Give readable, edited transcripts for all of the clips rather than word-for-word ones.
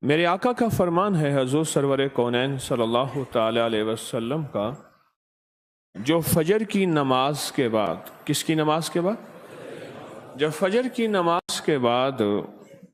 میرے آقا کا فرمان ہے حضور سرور کونین صلی اللہ تعالی علیہ وسلم کا، جو فجر کی نماز کے بعد، کس کی نماز کے بعد؟ جب فجر کی نماز کے بعد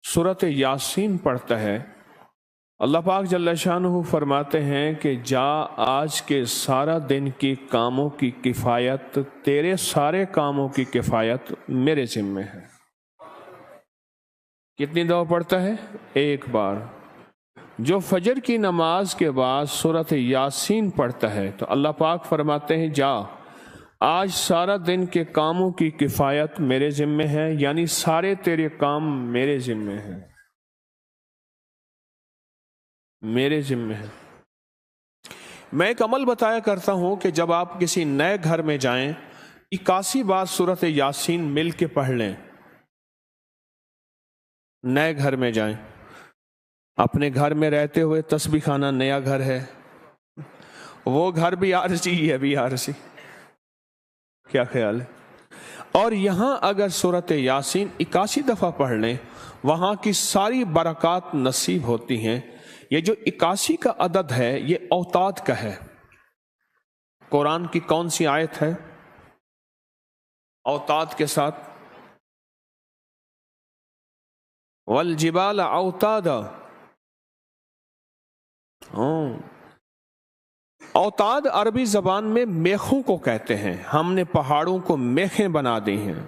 سورۃ یاسین پڑھتا ہے، اللہ پاک جل شانہ فرماتے ہیں کہ جا آج کے سارا دن کی کاموں کی کفایت، تیرے سارے کاموں کی کفایت میرے ذمہ ہے۔ کتنی دفعہ پڑھتا ہے؟ ایک بار۔ جو فجر کی نماز کے بعد سورۃ یاسین پڑھتا ہے تو اللہ پاک فرماتے ہیں جا آج سارا دن کے کاموں کی کفایت میرے ذمہ ہے، یعنی سارے تیرے کام میرے ذمہ ہیں، میرے ذمہ ہے۔ میں ایک عمل بتایا کرتا ہوں کہ جب آپ کسی نئے گھر میں جائیں 81 بار سورۃ یاسین مل کے پڑھ لیں۔ نئے گھر میں جائیں، اپنے گھر میں رہتے ہوئے تسبیح خانہ نیا گھر ہے، وہ گھر بھی عارضی، یہ بھی عارضی، کیا خیال ہے؟ اور یہاں اگر سورۃ یاسین 81 دفعہ پڑھ لیں، وہاں کی ساری برکات نصیب ہوتی ہیں۔ یہ جو 81 کا عدد ہے یہ اوتاد کا ہے۔ قرآن کی کون سی آیت ہے اوتاد کے ساتھ؟ والجبال اوتادا۔ اوتاد عربی زبان میں میخوں کو کہتے ہیں، ہم نے پہاڑوں کو میخیں بنا دی ہیں۔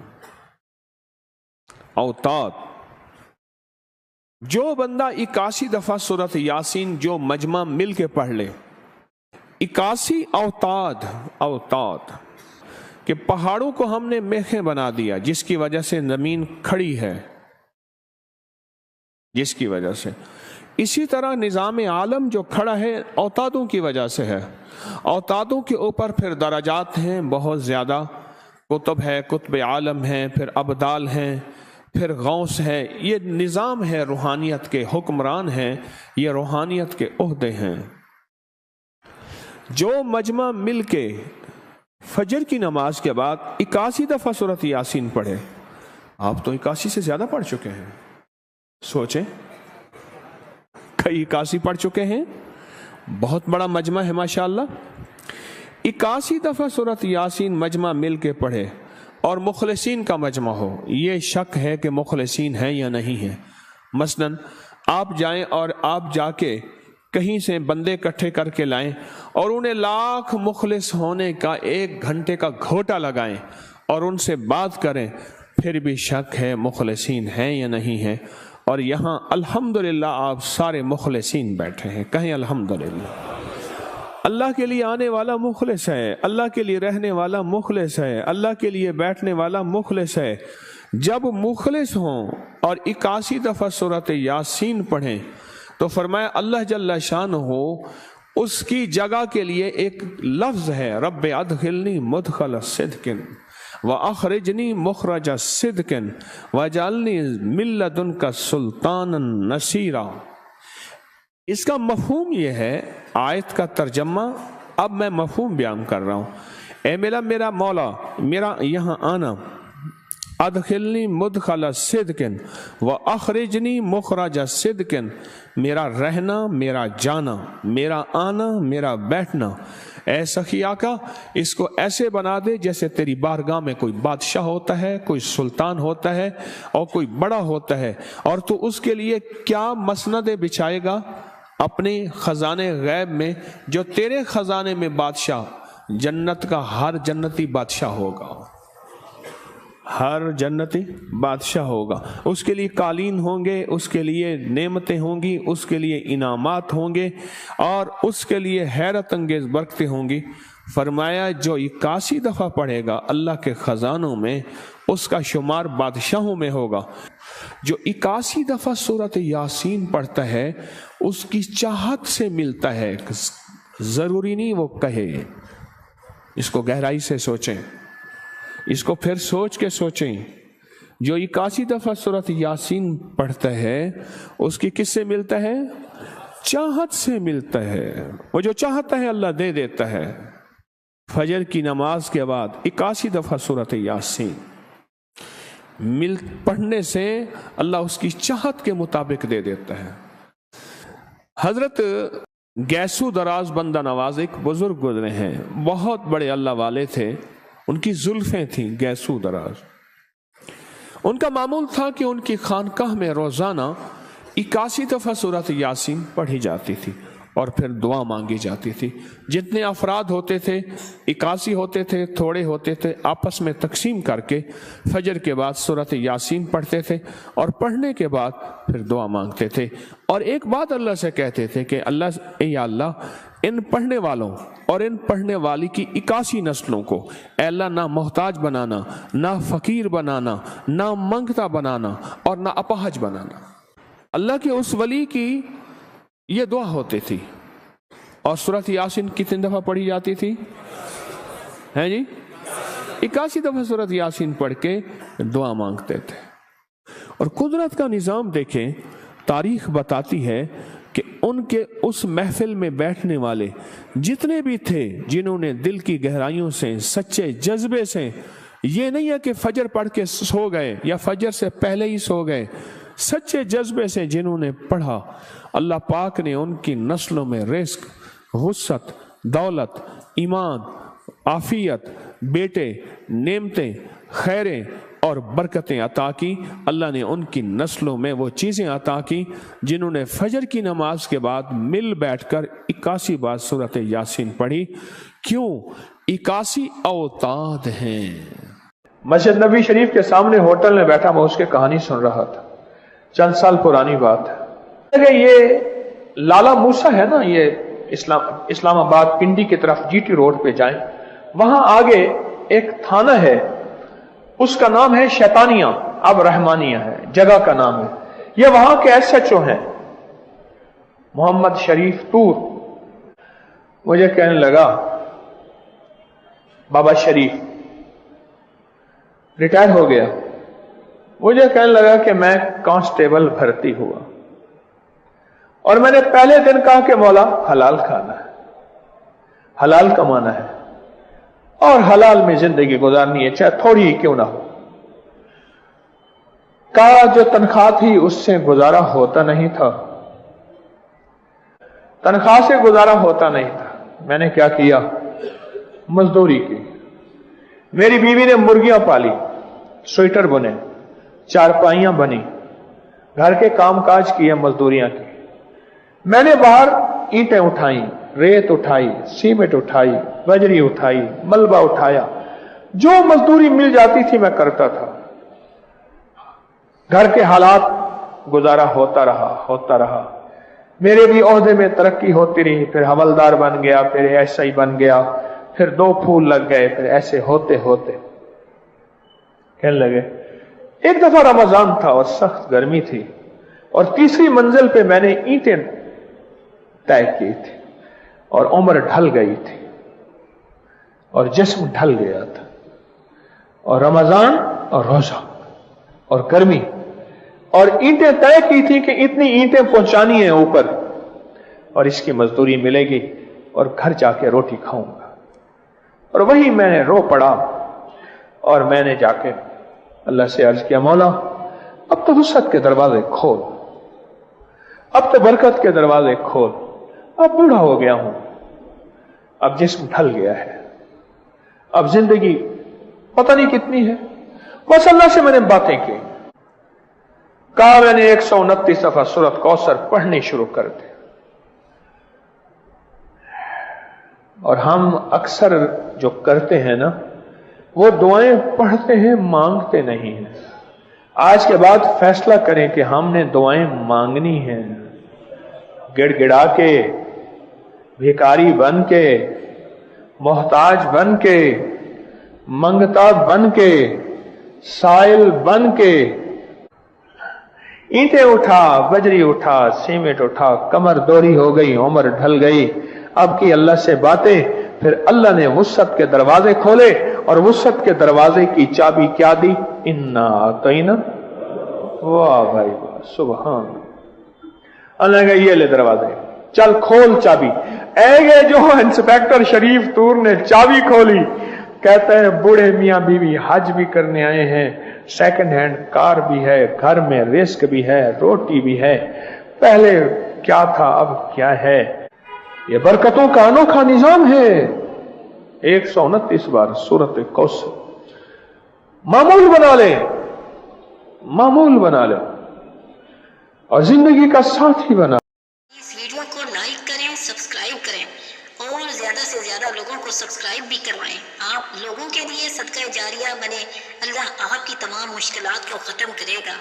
اوتاد۔ جو بندہ 81 دفعہ سورۃ یاسین جو مجمع مل کے پڑھ لے، 81 اوتاد کہ پہاڑوں کو ہم نے میخیں بنا دیا، جس کی وجہ سے زمین کھڑی ہے، جس کی وجہ سے۔ اسی طرح نظام عالم جو کھڑا ہے اوتادوں کی وجہ سے ہے۔ اوتادوں کے اوپر پھر درجات ہیں بہت زیادہ، قطب ہے، قطب عالم ہے، پھر ابدال ہیں، پھر غوث ہے۔ یہ نظام ہے، روحانیت کے حکمران ہیں، یہ روحانیت کے عہدے ہیں۔ جو مجمع مل کے فجر کی نماز کے بعد 81 دفعہ سورۃ یاسین پڑھے، آپ تو 81 سے زیادہ پڑھ چکے ہیں، سوچیں، کئی 81 پڑھ چکے ہیں، بہت بڑا مجمع ہے ماشاءاللہ۔ 81 دفعہ سورۃ یاسین مجمع مل کے پڑھے اور مخلصین کا مجمع ہو، یہ شک ہے کہ مخلصین ہیں یا نہیں ہیں۔ مثلا آپ جائیں اور آپ جا کے کہیں سے بندے اکٹھے کر کے لائیں اور انہیں لاکھ مخلص ہونے کا 1 گھنٹے کا گھوٹا لگائیں اور ان سے بات کریں، پھر بھی شک ہے مخلصین ہیں یا نہیں ہیں۔ اور یہاں الحمدللہ آپ سارے مخلصین بیٹھے ہیں، کہیں الحمدللہ۔ اللہ کے لیے آنے والا مخلص ہے، اللہ کے لیے رہنے والا مخلص ہے، اللہ کے لیے بیٹھنے والا مخلص ہے۔ جب مخلص ہوں اور 81 دفعہ سورۃ یاسین پڑھیں تو فرمایا اللہ جل شانہ اس کی جگہ کے لیے ایک لفظ ہے، رب ادخلنی مدخل صدق وَأَخْرِجْنِي مُخْرَجَ صِدْقٍ وَاجْعَلْنِي مِن لَّدُنْكَ سُلْطَانًا نَصِيرًا۔ اس کا مفہوم یہ ہے، آیت کا ترجمہ اب میں مفہوم بیان کر رہا ہوں۔ اے میرا مولا، میرا یہاں آنا، ادخلنی مدخل صدق واخرجنی مخرج صدق، میرا رہنا، میرا جانا، میرا آنا، میرا بیٹھنا، اے سخی آقا اس کو ایسے بنا دے جیسے تیری بارگاہ میں کوئی بادشاہ ہوتا ہے، کوئی سلطان ہوتا ہے اور کوئی بڑا ہوتا ہے، اور تو اس کے لیے کیا مسندیں بچھائے گا اپنے خزانے غیب میں، جو تیرے خزانے میں بادشاہ، جنت کا ہر جنتی بادشاہ ہوگا، ہر جنتی بادشاہ ہوگا، اس کے لیے قالین ہوں گے، اس کے لیے نعمتیں ہوں گی، اس کے لیے انعامات ہوں گے، اور اس کے لیے حیرت انگیز برکتیں ہوں گی۔ فرمایا جو 81 دفعہ پڑھے گا اللہ کے خزانوں میں، اس کا شمار بادشاہوں میں ہوگا۔ جو 81 دفعہ سورۃ یاسین پڑھتا ہے اس کی چاہت سے ملتا ہے، ضروری نہیں وہ کہے۔ اس کو گہرائی سے سوچیں، اس کو پھر سوچ کے سوچیں۔ جو 81 دفعہ سورۃ یاسین پڑھتا ہے اس کی کس سے ملتا ہے؟ چاہت سے ملتا ہے، وہ جو چاہتا ہے اللہ دے دیتا ہے۔ فجر کی نماز کے بعد 81 دفعہ سورۃ یاسین پڑھنے سے اللہ اس کی چاہت کے مطابق دے دیتا ہے۔ حضرت گیسو دراز بندہ نواز ایک بزرگ گزرے ہیں، بہت بڑے اللہ والے تھے، ان کی زلفیں تھیں گیسو دراز۔ ان کا معمول تھا کہ ان کی خانقاہ میں روزانہ 81 دفعہ سورۃ یاسین پڑھی جاتی تھی اور پھر دعا مانگی جاتی تھی۔ جتنے افراد ہوتے تھے 81 ہوتے تھے، تھوڑے ہوتے تھے، آپس میں تقسیم کر کے فجر کے بعد سورۃ یاسین پڑھتے تھے اور پڑھنے کے بعد پھر دعا مانگتے تھے، اور ایک بات اللہ سے کہتے تھے کہ یا اللہ ان پڑھنے والوں اور ان پڑھنے والی کی 81 نسلوں کو اے اللہ نہ محتاج بنانا، نہ فقیر بنانا، نہ منگتا بنانا اور نہ اپاہج بنانا۔ اللہ کے اس ولی کی یہ دعا ہوتی تھی، اور سورۃ یاسین کتنی دفعہ پڑھی جاتی تھی؟ ہیں جی 81 دفعہ سورۃ یاسین پڑھ کے دعا مانگتے تھے۔ اور قدرت کا نظام دیکھیں، تاریخ بتاتی ہے کہ ان کے اس محفل میں بیٹھنے والے جتنے بھی تھے، جنہوں نے دل کی گہرائیوں سے سچے جذبے سے، یہ نہیں ہے کہ فجر پڑھ کے سو گئے یا فجر سے پہلے ہی سو گئے، سچے جذبے سے جنہوں نے پڑھا، اللہ پاک نے ان کی نسلوں میں رزق، وسعت، دولت، ایمان، عافیت، بیٹے، نعمتیں، خیریں اور برکتیں عطا کی۔ اللہ نے ان کی نسلوں میں وہ چیزیں عطا کی جنہوں نے فجر کی نماز کے بعد مل بیٹھ کر 81 بار سورۃ یاسین پڑھی۔ کیوں؟ 81 اوتاد ہیں۔ مسجد نبی شریف کے سامنے ہوٹل میں بیٹھا میں اس کی کہانی سن رہا تھا، چند سال پرانی بات ہے۔ یہ لالا موسیٰ ہے نا، یہ اسلام آباد پنڈی کی طرف جی ٹی روڈ پہ جائیں، وہاں آگے ایک تھانہ ہے، اس کا نام ہے شیطانیہ، اب رحمانیہ ہے، جگہ کا نام ہے۔ یہ وہاں کے ایس ایچ او ہیں محمد شریف طور۔ مجھے کہنے لگا بابا شریف ریٹائر ہو گیا، مجھے کہنے لگا کہ میں کانسٹیبل بھرتی ہوا، اور میں نے پہلے دن کہا کہ مولا حلال کھانا ہے، حلال کمانا ہے اور حلال میں زندگی گزارنی ہے، چاہے تھوڑی ہی کیوں نہ ہو۔ کہا جو تنخواہ تھی اس سے گزارا ہوتا نہیں تھا، تنخواہ سے گزارا ہوتا نہیں تھا۔ میں نے کیا کیا؟ مزدوری کی۔ میری بیوی نے مرغیاں پالی، سویٹر بنے، چارپائیاں بنی، گھر کے کام کاج کیے، مزدوریاں کی۔ میں نے باہر اینٹیں اٹھائیں، ریت اٹھائی، سیمنٹ اٹھائی، بجری اٹھائی، ملبہ اٹھایا، جو مزدوری مل جاتی تھی میں کرتا تھا۔ گھر کے حالات گزارا ہوتا رہا۔ میرے بھی عہدے میں ترقی ہوتی رہی، پھر حوالدار بن گیا، پھر ایسا ہی بن گیا، پھر 2 پھول لگ گئے، پھر ایسے ہوتے کہنے لگے ایک دفعہ رمضان تھا اور سخت گرمی تھی، اور 3ری منزل پہ میں نے اینٹیں طے کی تھی، اور عمر ڈھل گئی تھی اور جسم ڈھل گیا تھا، اور رمضان اور روزہ اور گرمی، اور اینٹیں طے کی تھی کہ اتنی اینٹیں پہنچانی ہیں اوپر، اور اس کی مزدوری ملے گی اور گھر جا کے روٹی کھاؤں گا۔ اور وہی میں نے رو پڑا، اور میں نے جا کے اللہ سے عرض کیا مولا اب تو وسعت کے دروازے کھول، اب تو برکت کے دروازے کھول، اب بوڑھا ہو گیا ہوں، اب جسم ڈھل گیا ہے، اب زندگی پتہ نہیں کتنی ہے۔ بس اللہ سے میں نے باتیں کی، کہا میں نے 129 دفعہ سورۃ کوثر پڑھنی شروع کر دی۔ اور ہم اکثر جو کرتے ہیں نا، وہ دعائیں پڑھتے ہیں، مانگتے نہیں ہیں۔ آج کے بعد فیصلہ کریں کہ ہم نے دعائیں مانگنی ہیں، گڑ گڑا کے، بھیکاری بن کے، محتاج بن کے، منگتا بن کے، سائل بن کے۔ اینٹیں اٹھا، بجری اٹھا، سیمنٹ اٹھا، کمر دوری ہو گئی، عمر ڈھل گئی، اب کی اللہ سے باتیں، پھر اللہ نے وسعت کے دروازے کھولے، اور وسعت کے دروازے کی چابی کیا دی؟ انا اعطینا۔ واہ بھائی واہ، سبحان اللہ نے کہا یہ لے دروازے، چل کھول چابی۔ اے جو انسپیکٹر شریف طور نے چابی کھولی، کہتا ہے بوڑھے میاں بیوی حج بھی کرنے آئے ہیں، سیکنڈ ہینڈ کار بھی ہے، گھر میں رزق بھی ہے، روٹی بھی ہے، پہلے کیا تھا اب کیا ہے. یہ برکتوں کا انوکھا نظام ہے. 129 بار سورت کوثر. معمول بنا لیں، معمول بنا لیں اور زندگی کا ساتھی بنا. اس ویڈیو کو لائک کریں، سبسکرائب کریں اور زیادہ سے زیادہ لوگوں کو سبسکرائب بھی کروائیں. آپ لوگوں کے لیے صدقہ جاریہ بنے. اللہ آپ کی تمام مشکلات کو ختم کرے گا.